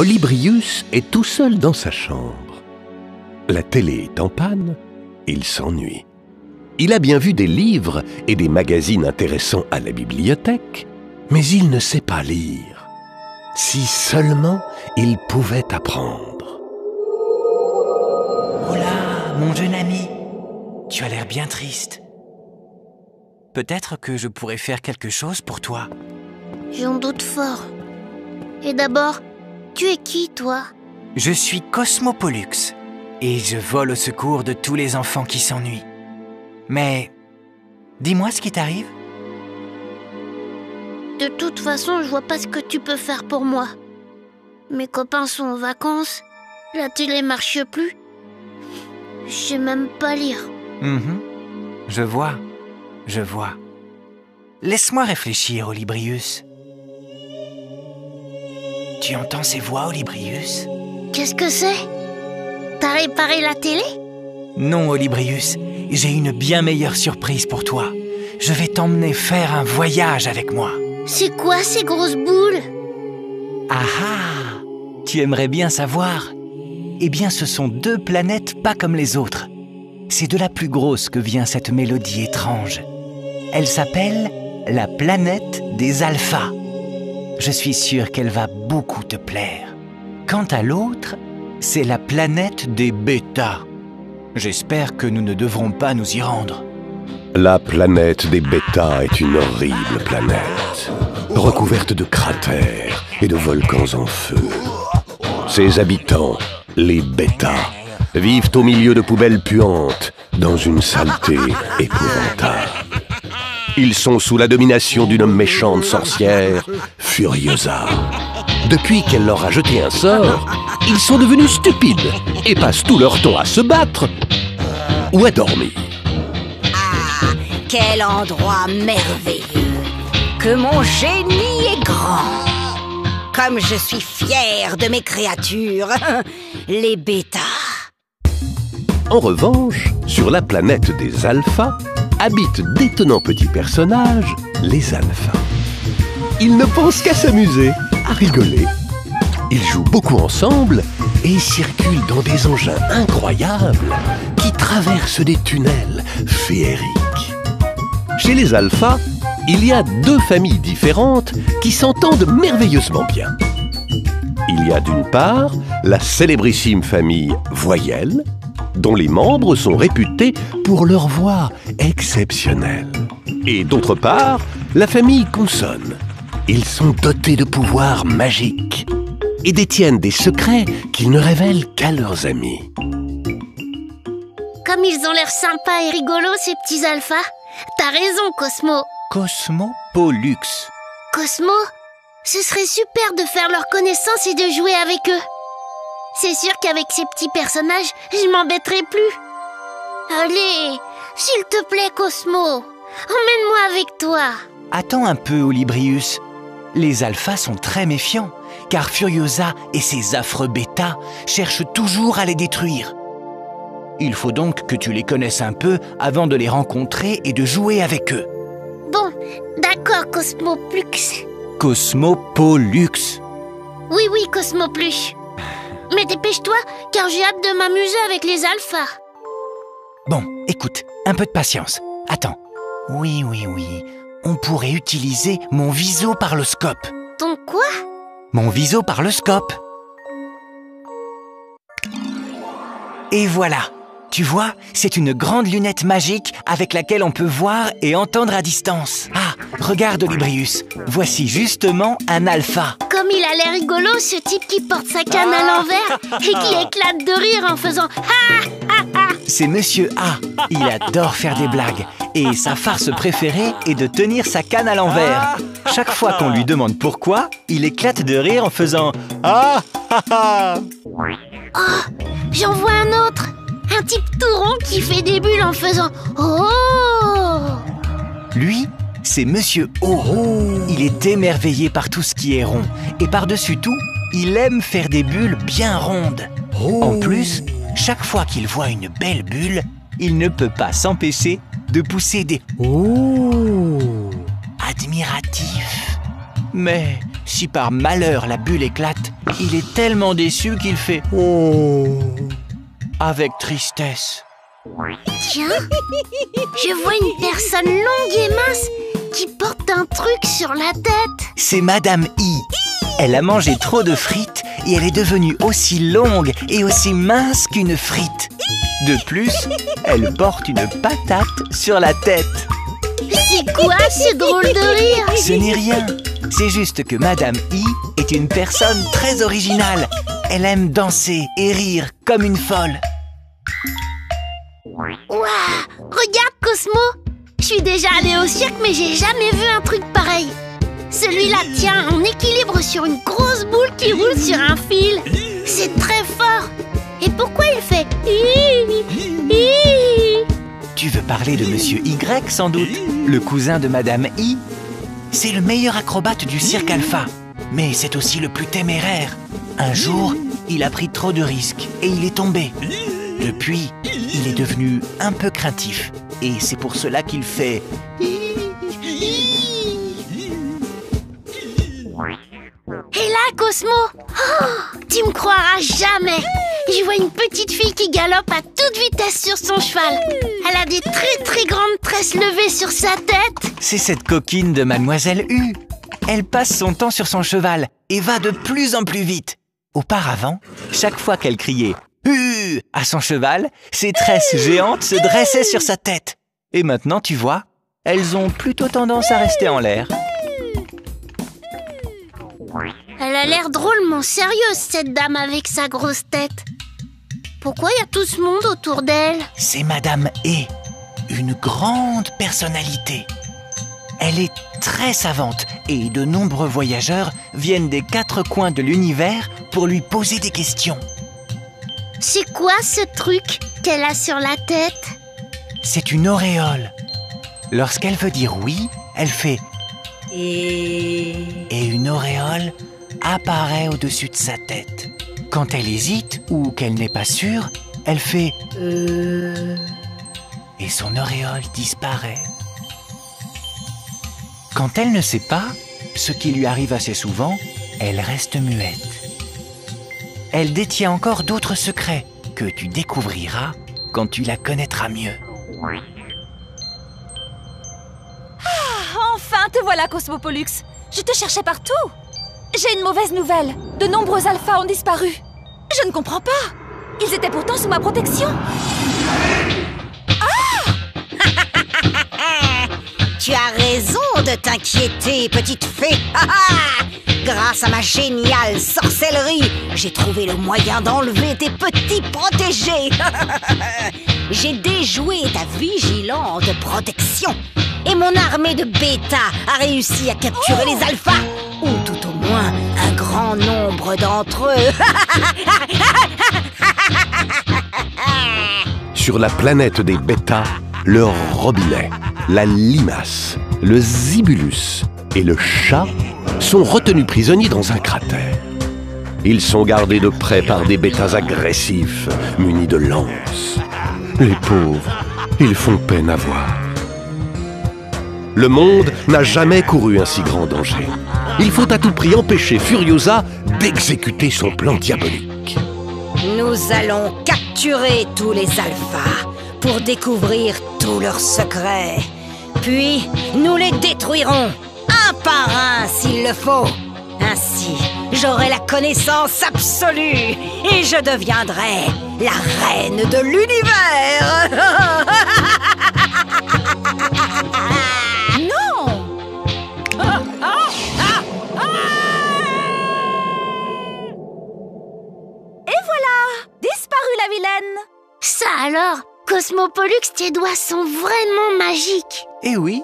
Olybrius est tout seul dans sa chambre. La télé est en panne, il s'ennuie. Il a bien vu des livres et des magazines intéressants à la bibliothèque, mais il ne sait pas lire. Si seulement il pouvait apprendre. Oh là, mon jeune ami, tu as l'air bien triste. Peut-être que je pourrais faire quelque chose pour toi. J'en doute fort. Et d'abord, tu es qui, toi? Je suis Cosmo Pollux et je vole au secours de tous les enfants qui s'ennuient. Mais, dis-moi ce qui t'arrive. De toute façon, je vois pas ce que tu peux faire pour moi. Mes copains sont en vacances, la télé marche plus. Je sais même pas lire. Je vois. Laisse-moi réfléchir, Olybrius. Tu entends ces voix, Olybrius? Qu'est-ce que c'est? T'as réparé la télé? Non, Olybrius, j'ai une bien meilleure surprise pour toi. Je vais t'emmener faire un voyage avec moi. C'est quoi ces grosses boules? Ah ah! Tu aimerais bien savoir? Eh bien, ce sont 2 planètes pas comme les autres. C'est de la plus grosse que vient cette mélodie étrange. Elle s'appelle la planète des alphas. Je suis sûr qu'elle va beaucoup te plaire. Quant à l'autre, c'est la planète des bêtas. J'espère que nous ne devrons pas nous y rendre. La planète des bêtas est une horrible planète, recouverte de cratères et de volcans en feu. Ses habitants, les bêtas, vivent au milieu de poubelles puantes, dans une saleté épouvantable. Ils sont sous la domination d'une méchante sorcière, Furiosa. Depuis qu'elle leur a jeté un sort, ils sont devenus stupides et passent tout leur temps à se battre ou à dormir. Ah, quel endroit merveilleux! Que mon génie est grand! Comme je suis fière de mes créatures, les bêtas! En revanche, sur la planète des alphas, habitent d'étonnants petits personnages, les alphas. Ils ne pensent qu'à s'amuser, à rigoler. Ils jouent beaucoup ensemble et circulent dans des engins incroyables qui traversent des tunnels féeriques. Chez les alphas, il y a 2 familles différentes qui s'entendent merveilleusement bien. Il y a d'une part la célébrissime famille Voyelle, dont les membres sont réputés pour leur voix exceptionnelle. Et d'autre part, la famille Consonne. Ils sont dotés de pouvoirs magiques et détiennent des secrets qu'ils ne révèlent qu'à leurs amis. Comme ils ont l'air sympas et rigolos, ces petits alphas. T'as raison, Cosmo. Cosmo Pollux. Cosmo, ce serait super de faire leur connaissance et de jouer avec eux. C'est sûr qu'avec ces petits personnages, je m'embêterai plus. Allez, s'il te plaît, Cosmo, emmène-moi avec toi. Attends un peu, Olybrius. Les alphas sont très méfiants, car Furiosa et ses affreux bêtas cherchent toujours à les détruire. Il faut donc que tu les connaisses un peu avant de les rencontrer et de jouer avec eux. Bon, d'accord, Cosmoplux. Cosmo Pollux. Oui, Cosmoplux. Mais dépêche-toi, car j'ai hâte de m'amuser avec les alphas. Bon, écoute, un peu de patience. Attends. Oui. On pourrait utiliser mon visoparloscope. Ton quoi? Mon visoparloscope. Et voilà. Tu vois, c'est une grande lunette magique avec laquelle on peut voir et entendre à distance. Ah, regarde, Olybrius. Voici justement un alpha. Comme il a l'air rigolo, ce type qui porte sa canne à l'envers et qui éclate de rire en faisant ha. C'est Monsieur A. Il adore faire des blagues. Et sa farce préférée est de tenir sa canne à l'envers. Chaque fois qu'on lui demande pourquoi, il éclate de rire en faisant ah. Oh, j'en vois un autre. Un type tout rond qui fait des bulles en faisant oh. Lui, c'est Monsieur O. Il est émerveillé par tout ce qui est rond. Et par-dessus tout, il aime faire des bulles bien rondes. En plus, chaque fois qu'il voit une belle bulle, il ne peut pas s'empêcher de pousser des oh admiratifs. Mais Si par malheur la bulle éclate, il est tellement déçu qu'il fait « Oh. avec tristesse. Tiens, je vois une personne longue et mince qui porte un truc sur la tête. C'est Madame I. Elle a mangé trop de frites et elle est devenue aussi longue et aussi mince qu'une frite. De plus, elle porte une patate sur la tête. C'est quoi ce drôle de rire? Ce n'est rien. C'est juste que Madame I est une personne très originale. Elle aime danser et rire comme une folle. Ouah, regarde Cosmo. Je suis déjà allée au cirque mais j'ai jamais vu un truc pareil. Celui-là tient en équilibre sur une grosse boule qui roule sur un fil. C'est très fort. Et pourquoi il fait hi? Tu veux parler de Monsieur Y sans doute, le cousin de Madame I? C'est le meilleur acrobate du cirque Alpha, mais c'est aussi le plus téméraire. Un jour, il a pris trop de risques et il est tombé. Depuis, il est devenu un peu craintif et c'est pour cela qu'il fait... Et là, Cosmo, oh, tu me croiras jamais. Je vois une petite fille qui galope à toute vitesse sur son cheval. Elle a des très grandes tresses levées sur sa tête. C'est cette coquine de Mademoiselle U. Elle passe son temps sur son cheval et va de plus en plus vite. Auparavant, chaque fois qu'elle criait « U » à son cheval, ses tresses géantes se dressaient sur sa tête. Et maintenant, tu vois, elles ont plutôt tendance à rester en l'air. Elle a l'air drôlement sérieuse, cette dame avec sa grosse tête. Pourquoi il y a tout ce monde autour d'elle? C'est Madame E, une grande personnalité. Elle est très savante et de nombreux voyageurs viennent des 4 coins de l'univers pour lui poser des questions. C'est quoi ce truc qu'elle a sur la tête? C'est une auréole. Lorsqu'elle veut dire oui, elle fait « et une auréole apparaît au-dessus de sa tête. Quand elle hésite ou qu'elle n'est pas sûre, elle fait « et son auréole disparaît. Quand elle ne sait pas, ce qui lui arrive assez souvent, elle reste muette. Elle détient encore d'autres secrets que tu découvriras quand tu la connaîtras mieux. Enfin, te voilà, Cosmopollux. Je te cherchais partout. J'ai une mauvaise nouvelle. De nombreux alphas ont disparu. Je ne comprends pas. Ils étaient pourtant sous ma protection. Tu as raison de t'inquiéter, petite fée. Grâce à ma géniale sorcellerie, j'ai trouvé le moyen d'enlever tes petits protégés. J'ai déjoué ta vigilante protection. Et mon armée de bêta a réussi à capturer les alphas. Ou tout au moins un grand nombre d'entre eux. Sur la planète des bêtas, le robinet, la limace, le zibulus et le chat sont retenus prisonniers dans un cratère. Ils sont gardés de près par des bêtas agressifs, munis de lances. Les pauvres, ils font peine à voir. Le monde n'a jamais couru un si grand danger. Il faut à tout prix empêcher Furiosa d'exécuter son plan diabolique. Nous allons capturer tous les alphas pour découvrir tous leurs secrets. Puis, nous les détruirons, un par un s'il le faut. Ainsi, j'aurai la connaissance absolue et je deviendrai la reine de l'univers. Non! Et voilà! Disparu la vilaine! Ça alors, Cosmopollux, tes doigts sont vraiment magiques. Eh oui.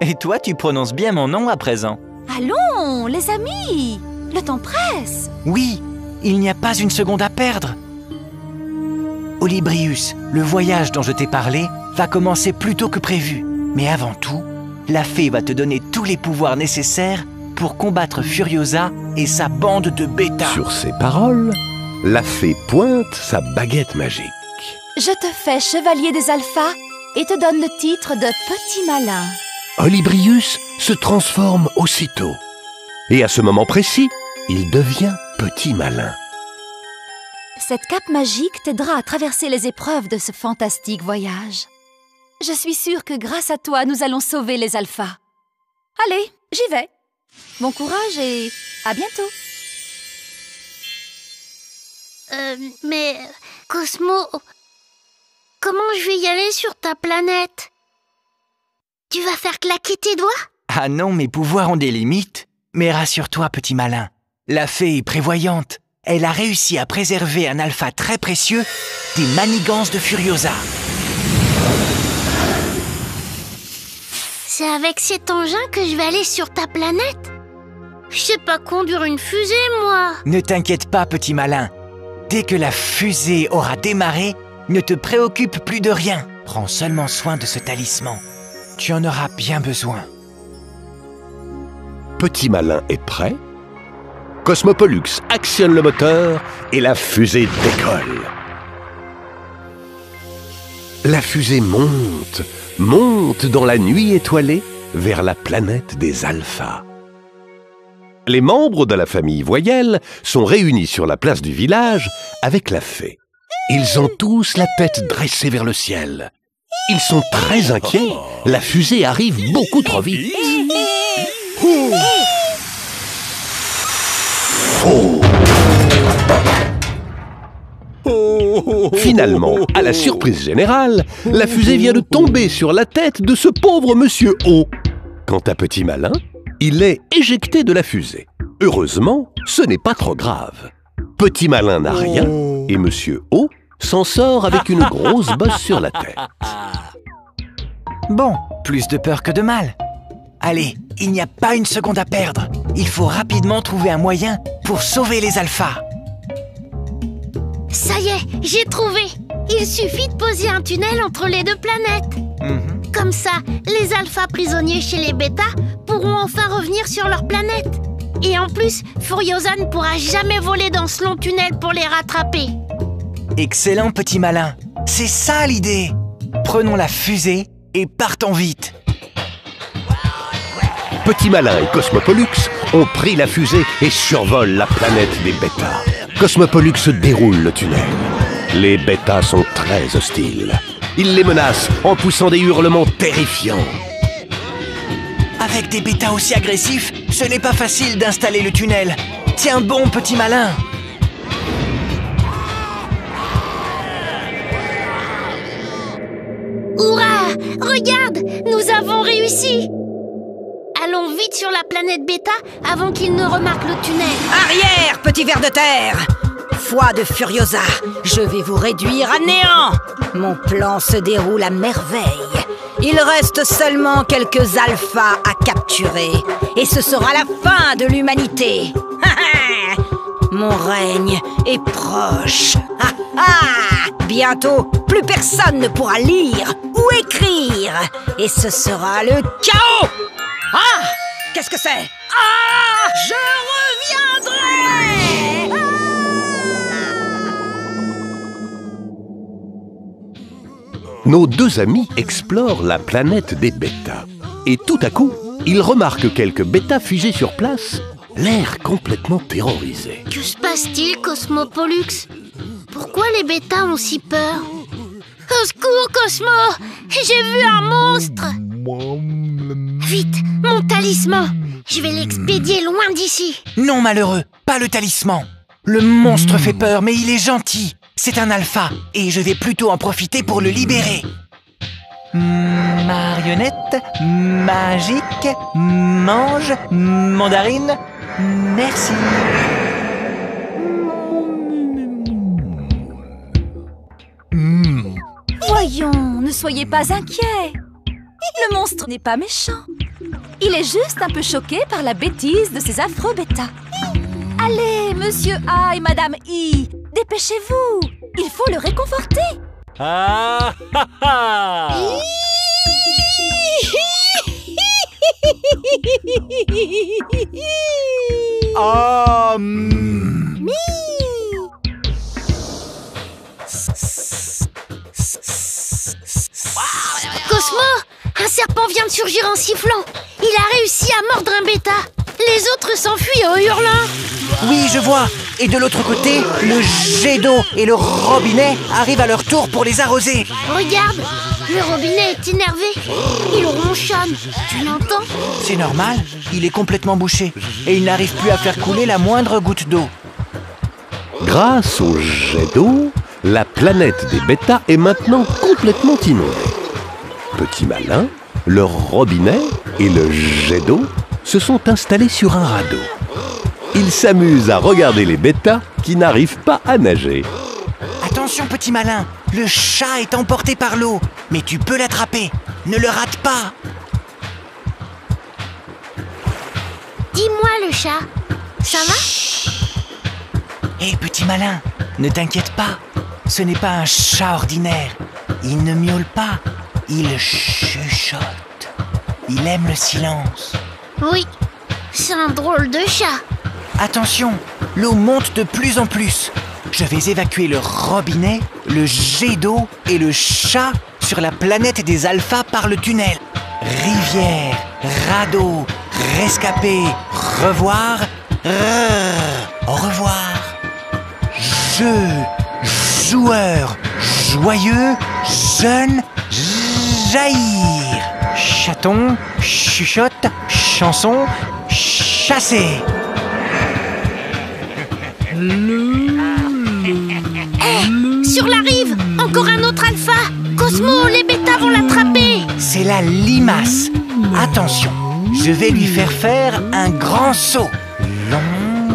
Et toi, tu prononces bien mon nom à présent. Allons, les amis! Le temps presse! Oui, il n'y a pas une seconde à perdre. Olybrius, le voyage dont je t'ai parlé va commencer plus tôt que prévu. Mais avant tout, la fée va te donner tous les pouvoirs nécessaires pour combattre Furiosa et sa bande de bêta. Sur ces paroles, la fée pointe sa baguette magique. Je te fais chevalier des alphas et te donne le titre de petit malin. Olybrius se transforme aussitôt. Et à ce moment précis, il devient petit malin. Cette cape magique t'aidera à traverser les épreuves de ce fantastique voyage. Je suis sûre que grâce à toi, nous allons sauver les alphas. Allez, j'y vais. Bon courage et à bientôt. Mais Cosmo, comment je vais y aller sur ta planète? Tu vas faire claquer tes doigts? Ah non, mes pouvoirs ont des limites. Mais rassure-toi, petit malin, la fée est prévoyante. Elle a réussi à préserver un alpha très précieux des manigances de Furiosa. C'est avec cet engin que je vais aller sur ta planète? Je sais pas conduire une fusée, moi. Ne t'inquiète pas, petit malin. Dès que la fusée aura démarré, ne te préoccupe plus de rien. Prends seulement soin de ce talisman. Tu en auras bien besoin. Petit malin est prêt. Cosmopolux actionne le moteur et la fusée décolle. La fusée monte dans la nuit étoilée vers la planète des alphas. Les membres de la famille Voyelle sont réunis sur la place du village avec la fée. Ils ont tous la tête dressée vers le ciel. Ils sont très inquiets. La fusée arrive beaucoup trop vite. Finalement, à la surprise générale, la fusée vient de tomber sur la tête de ce pauvre Monsieur O. Quant à Petit Malin, il est éjecté de la fusée. Heureusement, ce n'est pas trop grave. Petit Malin n'a rien et Monsieur O s'en sort avec une grosse bosse sur la tête. Bon, plus de peur que de mal. Allez, il n'y a pas une seconde à perdre. Il faut rapidement trouver un moyen pour sauver les alphas. Ça y est, j'ai trouvé. Il suffit de poser un tunnel entre les deux planètes. Comme ça, les alphas prisonniers chez les bêtas pourront enfin revenir sur leur planète. Et en plus, Furiosa ne pourra jamais voler dans ce long tunnel pour les rattraper. Excellent, petit malin. C'est ça l'idée. Prenons la fusée et partons vite. Petit Malin et Cosmopolux ont pris la fusée et survolent la planète des bêtas. Cosmopolux déroule le tunnel. Les bêtas sont très hostiles. Ils les menacent en poussant des hurlements terrifiants. Avec des bêtas aussi agressifs, ce n'est pas facile d'installer le tunnel. Tiens bon, petit malin. Hurrah! Regarde! Nous avons réussi! Allons vite sur la planète bêta avant qu'ils ne remarquent le tunnel. Arrière, petit ver de terre! Foi de Furiosa, je vais vous réduire à néant! Mon plan se déroule à merveille. Il reste seulement quelques alphas à capturer. Et ce sera la fin de l'humanité. Mon règne est proche. Bientôt, plus personne ne pourra lire ou écrire. Et ce sera le chaos! Ah! Qu'est-ce que c'est? Ah! Je reviendrai! Nos deux amis explorent la planète des bêtas. Et tout à coup, ils remarquent quelques bêtas figés sur place, l'air complètement terrorisé. Que se passe-t-il, Cosmopolux? Pourquoi les bêtas ont si peur? Au secours, Cosmo! J'ai vu un monstre! Vite, mon talisman! Je vais l'expédier loin d'ici! Non, malheureux, pas le talisman. Le monstre fait peur, mais il est gentil. C'est un alpha, et je vais plutôt en profiter pour le libérer. Marionnette, magique, mange, mandarine, merci. Voyons, ne soyez pas inquiets. Le monstre n'est pas méchant. Il est juste un peu choqué par la bêtise de ces affreux bêtas. Allez, monsieur A et madame I, dépêchez-vous. Il faut le réconforter. Cosmo! Un serpent vient de surgir en sifflant! Il a réussi à mordre un bêta! Les autres s'enfuient en hurlant. Oui, je vois. Et de l'autre côté, le jet d'eau et le robinet arrivent à leur tour pour les arroser. Regarde, le robinet est énervé. Il ronchonne. Tu l'entends? C'est normal, il est complètement bouché et il n'arrive plus à faire couler la moindre goutte d'eau. Grâce au jet d'eau, la planète des bêtas est maintenant complètement inondée. Petit Malin, le robinet et le jet d'eau se sont installés sur un radeau. Ils s'amusent à regarder les bêtas qui n'arrivent pas à nager. Attention, Petit Malin, le chat est emporté par l'eau, mais tu peux l'attraper. Ne le rate pas. Dis-moi, le chat, ça va? Hé, Petit Malin, ne t'inquiète pas. Ce n'est pas un chat ordinaire. Il ne miaule pas, il chuchote. Il aime le silence. Oui, c'est un drôle de chat. Attention, l'eau monte de plus en plus. Je vais évacuer le robinet, le jet d'eau et le chat sur la planète des alphas par le tunnel. Rivière, radeau, rescapé, revoir, au revoir. Jeu, joueur, joyeux, jeune, jaillir. Chaton, chuchote, chanson, chasser. Sur la rive, encore un autre alpha. Cosmo, les bêtas vont l'attraper. C'est la limace. Attention, je vais lui faire un grand saut.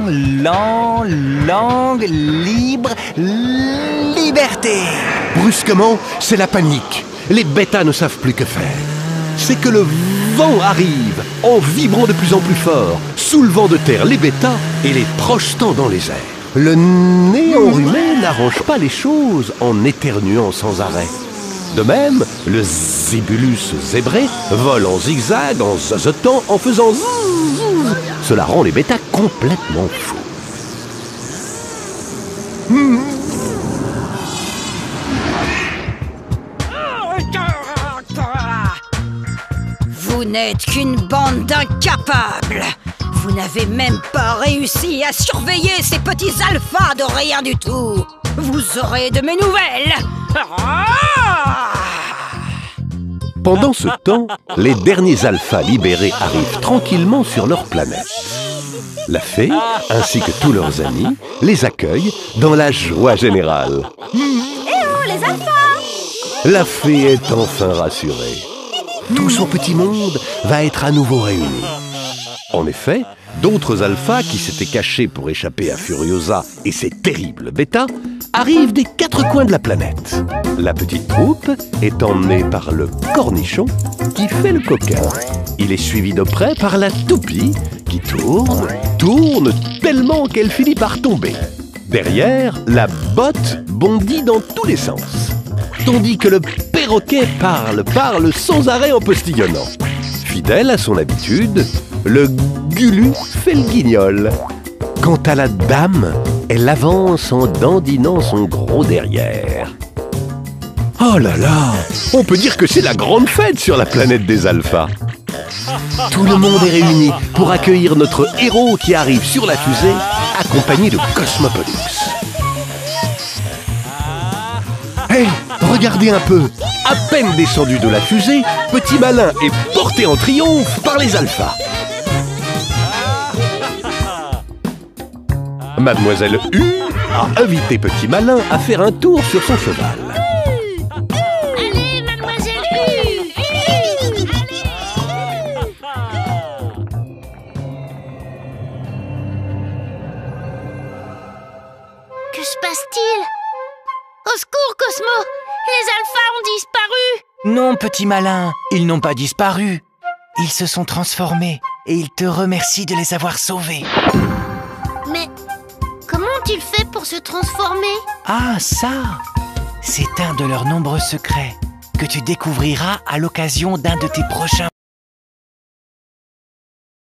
Long, langue, libre, liberté. Brusquement, c'est la panique. Les bêtas ne savent plus que faire. C'est que le vent arrive, en vibrant de plus en plus fort, soulevant de terre les bêtas et les projetant dans les airs. Le nez enrhumé n'arrange pas les choses en éternuant sans arrêt. De même, le zébulus zébré vole en zigzag, en zozotant, en faisant zzzz. Cela rend les bêtas complètement fous. Vous n'êtes qu'une bande d'incapables. Vous n'avez même pas réussi à surveiller ces petits alphas de rien du tout. Vous aurez de mes nouvelles. Pendant ce temps, les derniers alphas libérés arrivent tranquillement sur leur planète. La fée, ainsi que tous leurs amis, les accueillent dans la joie générale. Eh oh, les alphas! La fée est enfin rassurée. Tout son petit monde va être à nouveau réuni. En effet, d'autres alphas qui s'étaient cachés pour échapper à Furiosa et ses terribles bêtas arrivent des quatre coins de la planète. La petite troupe est emmenée par le cornichon qui fait le coquin. Il est suivi de près par la toupie qui tourne tellement qu'elle finit par tomber. Derrière, la botte bondit dans tous les sens. Tandis que le perroquet parle sans arrêt en postillonnant. Fidèle à son habitude, le gulu fait le guignol. Quant à la dame, elle avance en dandinant son gros derrière. Oh là là, on peut dire que c'est la grande fête sur la planète des alphas. Tout le monde est réuni pour accueillir notre héros qui arrive sur la fusée, accompagné de Cosmopolis. Hey, regardez un peu, à peine descendu de la fusée, Petit Malin est porté en triomphe par les alphas. Mademoiselle U a invité Petit Malin à faire un tour sur son cheval. Allez, mademoiselle U. Que se passe-t-il? Au secours, Cosmo! Les alphas ont disparu! Non, Petit Malin, ils n'ont pas disparu. Ils se sont transformés et ils te remercient de les avoir sauvés. Mais comment ont-ils fait pour se transformer? Ah, ça! C'est un de leurs nombreux secrets que tu découvriras à l'occasion d'un de tes prochains